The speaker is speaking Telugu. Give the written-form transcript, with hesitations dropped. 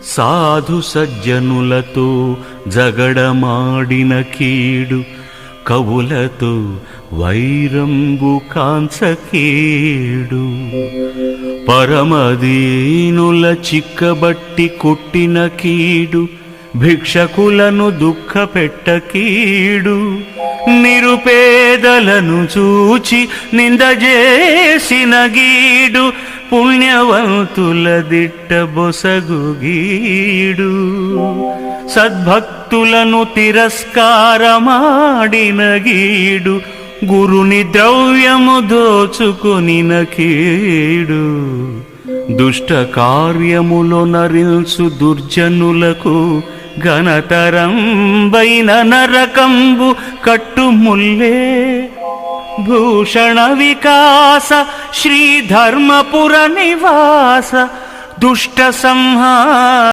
సాధు సజ్జనులతో జగడమాడిన కీడు, కవులతో వైరంబు కాంచకేడు. పరమదీనుల చిక్కబట్టి కొట్టిన కీడు, భిక్షకులను దుఃఖపెట్టకీడు. నిరుపేదలను చూచి నిందజేసిన గీడు, పుణ్యవంతుల దిట్టబొసగు గీడు. సద్భక్తులను తిరస్కారమాడిన గీడు, గురుని ద్రవ్యము దోచుకొనిన కీడు. దుష్ట కార్యములో నరించు దుర్జనులకు, ఘనతరంబైన నరకంబు కట్టుముల్లే. భూషణ వికాస శ్రీధర్మపుర నివాస, దుష్ట సంహార